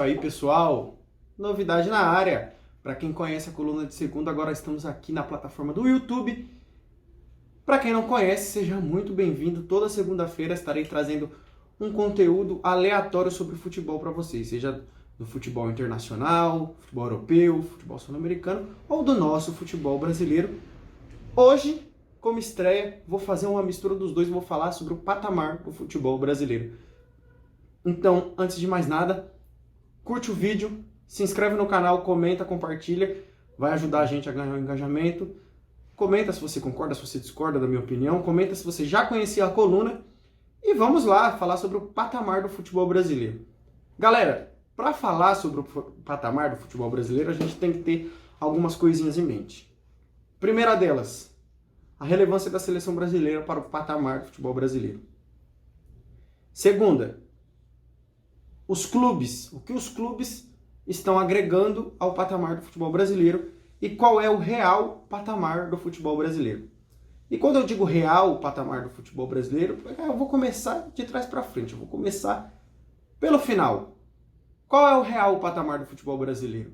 Aí, pessoal, novidade na área. Para quem conhece a coluna de segunda, agora estamos aqui na plataforma do YouTube. Para quem não conhece, seja muito bem-vindo. Toda segunda-feira estarei trazendo um conteúdo aleatório sobre futebol para vocês, seja do futebol internacional, futebol europeu, futebol sul-americano ou do nosso futebol brasileiro. Hoje, como estreia, vou fazer uma mistura dos dois e vou falar sobre o patamar do futebol brasileiro. Então, antes de mais nada, curte o vídeo, se inscreve no canal, comenta, compartilha, vai ajudar a gente a ganhar um engajamento. Comenta se você concorda, se você discorda da minha opinião, comenta se você já conhecia a coluna e vamos lá falar sobre o patamar do futebol brasileiro. Galera, para falar sobre o patamar do futebol brasileiro, a gente tem que ter algumas coisinhas em mente. Primeira delas, a relevância da seleção brasileira para o patamar do futebol brasileiro. Segunda, os clubes, o que os clubes estão agregando ao patamar do futebol brasileiro e qual é o real patamar do futebol brasileiro. E quando eu digo real patamar do futebol brasileiro, eu vou começar de trás para frente, eu vou começar pelo final. Qual é o real patamar do futebol brasileiro?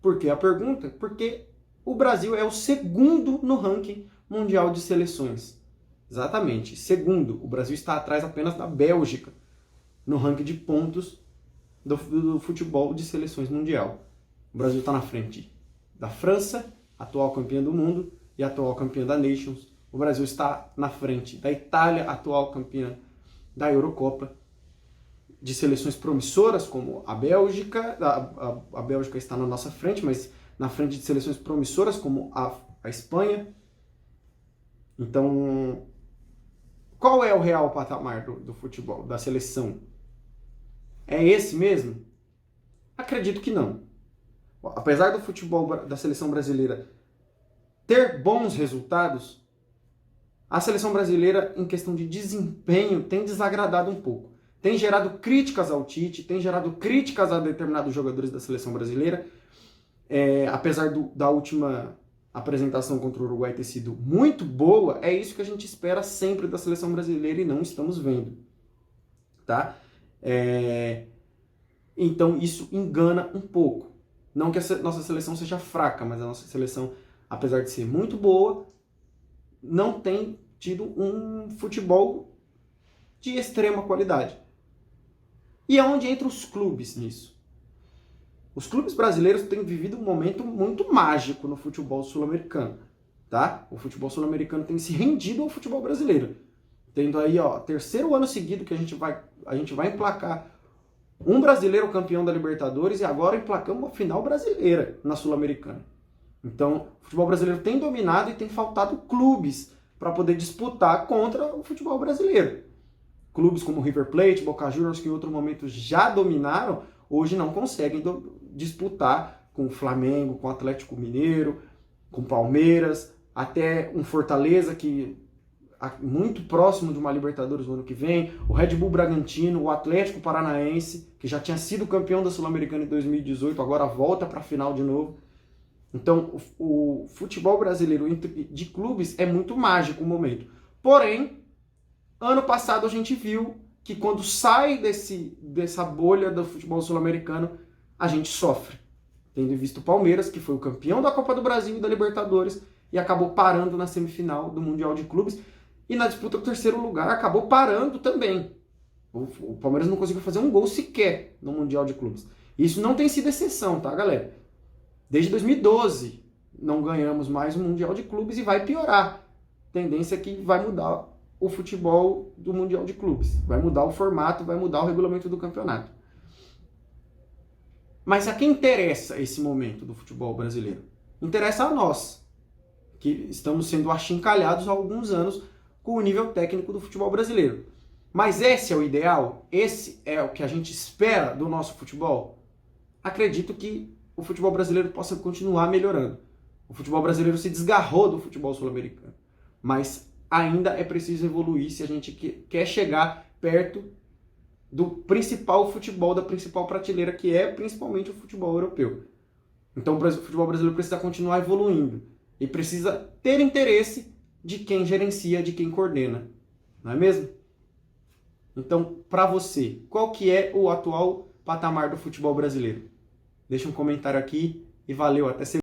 Por que a pergunta? Porque o Brasil é o segundo no ranking mundial de seleções. Exatamente, segundo. O Brasil está atrás apenas da Bélgica no ranking de pontos do futebol de seleções mundial. O Brasil está na frente da França, atual campeã do mundo e atual campeã da Nations. O Brasil está na frente da Itália, atual campeã da Eurocopa, de seleções promissoras como a Bélgica. A Bélgica está na nossa frente, mas na frente de seleções promissoras como a Espanha. Então, qual é o real patamar do futebol, da seleção? É esse mesmo? Acredito que não. Apesar do futebol da seleção brasileira ter bons resultados, a seleção brasileira, em questão de desempenho, tem desagradado um pouco. Tem gerado críticas ao Tite, tem gerado críticas a determinados jogadores da seleção brasileira. Apesar da última apresentação contra o Uruguai ter sido muito boa, é isso que a gente espera sempre da seleção brasileira e não estamos vendo. Tá? Então isso engana um pouco. Não que a nossa seleção seja fraca, mas a nossa seleção, apesar de ser muito boa, não tem tido um futebol de extrema qualidade. E é onde entram os clubes nisso. Os clubes brasileiros têm vivido um momento muito mágico no futebol sul-americano. Tá? O futebol sul-americano tem se rendido ao futebol brasileiro. Tendo aí, terceiro ano seguido que a gente vai emplacar um brasileiro campeão da Libertadores e agora emplacamos uma final brasileira na Sul-Americana. Então, o futebol brasileiro tem dominado e tem faltado clubes para poder disputar contra o futebol brasileiro. Clubes como River Plate, Boca Juniors, que em outro momento já dominaram, hoje não conseguem disputar com o Flamengo, com o Atlético Mineiro, com o Palmeiras, até um Fortaleza que muito próximo de uma Libertadores no ano que vem, o Red Bull Bragantino, o Atlético Paranaense, que já tinha sido campeão da Sul-Americana em 2018, agora volta para a final de novo. Então, o futebol brasileiro de clubes é muito mágico o momento. Porém, ano passado a gente viu que quando sai dessa bolha do futebol sul-americano, a gente sofre. Tendo visto o Palmeiras, que foi o campeão da Copa do Brasil e da Libertadores, e acabou parando na semifinal do Mundial de Clubes, e na disputa do terceiro lugar acabou parando também. O Palmeiras não conseguiu fazer um gol sequer no Mundial de Clubes. Isso não tem sido exceção, tá, galera? Desde 2012 não ganhamos mais um Mundial de Clubes e vai piorar. Tendência é que vai mudar o futebol do Mundial de Clubes. Vai mudar o formato, vai mudar o regulamento do campeonato. Mas a quem interessa esse momento do futebol brasileiro? Interessa a nós, que estamos sendo achincalhados há alguns anos com o nível técnico do futebol brasileiro. Mas esse é o ideal? Esse é o que a gente espera do nosso futebol? Acredito que o futebol brasileiro possa continuar melhorando. O futebol brasileiro se desgarrou do futebol sul-americano. Mas ainda é preciso evoluir se a gente quer chegar perto do principal futebol, da principal prateleira, que é principalmente o futebol europeu. Então o futebol brasileiro precisa continuar evoluindo. E precisa ter interesse de quem gerencia, de quem coordena. Não é mesmo? Então, para você, qual que é o atual patamar do futebol brasileiro? Deixa um comentário aqui e valeu, até semana.